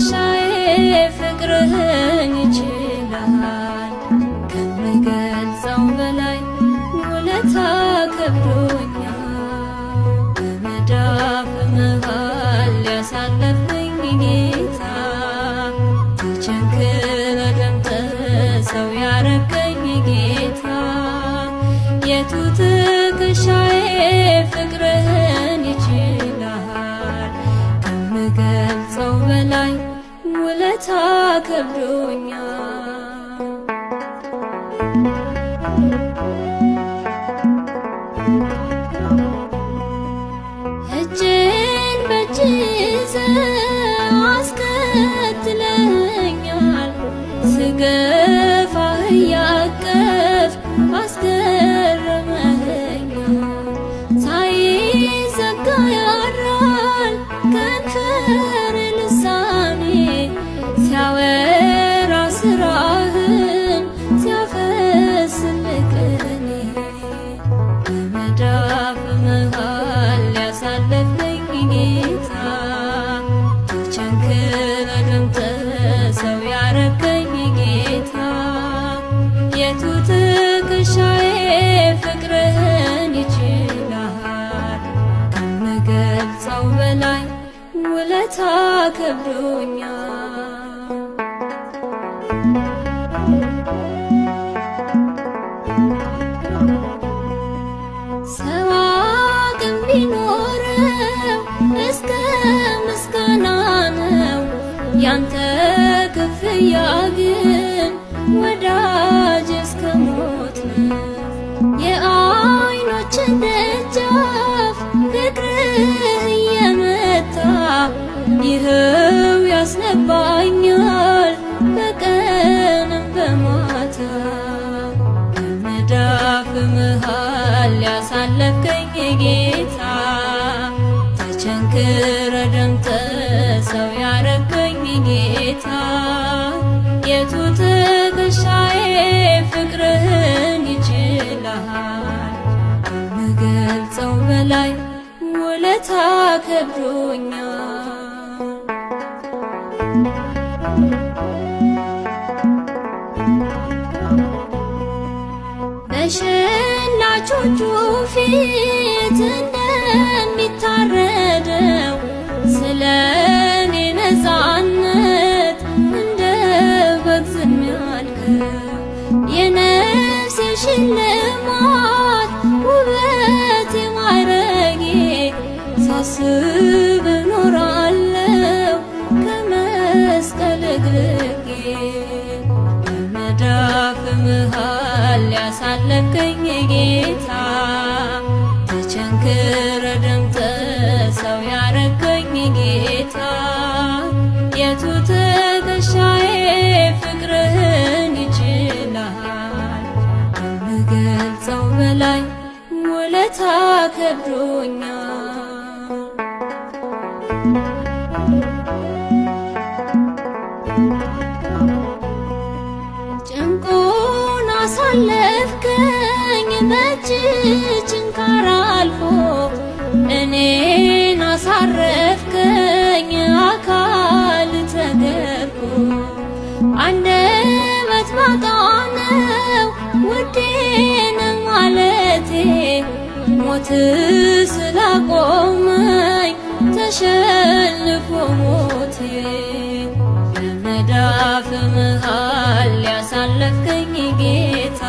ትከሻዬ ፍቅርህን ይችላል ከምገልጸው በላይ ውለታ ከብዶኛል። በመዳፍ መሃል ያሳለፈኝ ጌታ ተቸንክረ ደምተህ ሰው ያረከኝ ጌታ የቱ ትከሻዬ ፍቅርህን ይችላል ከምገልጸው በላይ ውለታ ከብዶኛል። እጄን በእጅ ይዘህ አስከትለኸኛል ስገፋህ እያቀፍክ አስገርመኸኛል። ሳይዘጋ ያድራል ከንፈር ልሳኔ ሲያወራ ስራህን ሲያፈስልህ ቅኔ በመዳፍ መሃል ያሳለፈኝ ጌታ ተቸንክረ ደምተህ ሰው ያረከኝ ጌታ የቱ ትከሻዬ ፍቅርህን ይችላል ከምገልጸው በላይ ውለታ ከብዶኛል። ሰው አቅም ቢኖረው እስከ ምስጋና ነው ያንተ ክፍያ ግን ወዳጅ እስከ ሞት ነው። የዓይኖችን ደጃፍ ፍቅርህ እየመታ ይኸው ያስነባኛል በቀንም በማታ በመዳፍ መሃል ያሳለፍከኝ ጌታ ተቸንክረ ደምተህ ሰው ያረከኝ ጌታ የቱ ትከሻዬ ፍቅርህን ይችላል ከምገልጸው በላይ ውለታ ከብዶኛል። በሸላቾቹ ፊት እንደሚታረደው ስለ እኔ ነፃነት እንደ በግ ዝም ያልከው የነፍሴ ሽልማት ውበቴ ማዕረጌ ሳስብ እኖራለሁ ከመስቀል ግርጌ በመዳፍ መሃል ያሳለፍከኝ ጌታ ተቸንክረ ደምተህ ሰው ያረከኝ ጌታ የቱ ትከሻዬ ፍቅርህን ይችላል ከምገልጸው በላይ ውለታ ከብዶኛል። ጭንቁን አሳለፍከኝ በእጅ ችንካር አልፎ እኔን አሳረፍከኝ አካል ተገርፎ አንደበት ባጣ ነው ውዴ ነህ ማለቴ ሞት ስላቆመኝ ተሸንፎ ሞቴ በመዳፍ መሃል ያሳለፍከኝ ጌታ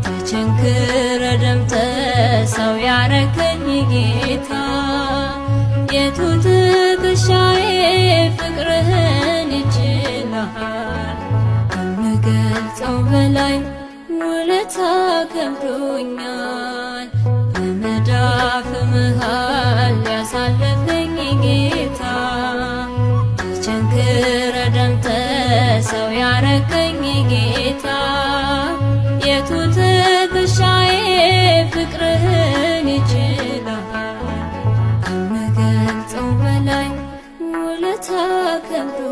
ተቸንክረ ደምተህ ሰው ያረከኝ ጌታ የቱ ትከሻዬ ፍቅርህን ይችላል ከምገልጸው በላይ ውለታ ከብዶኛል። በመዳፍ መሃል ያሳለፈኝ ጌታ ተቸንክረ ደምተህ ሰው ያረከኝ ጌታ የቱ ትከሻዬ ፍቅርህን ይችላል ከምገልጸው በላይ ውለታ ከብዶኛል።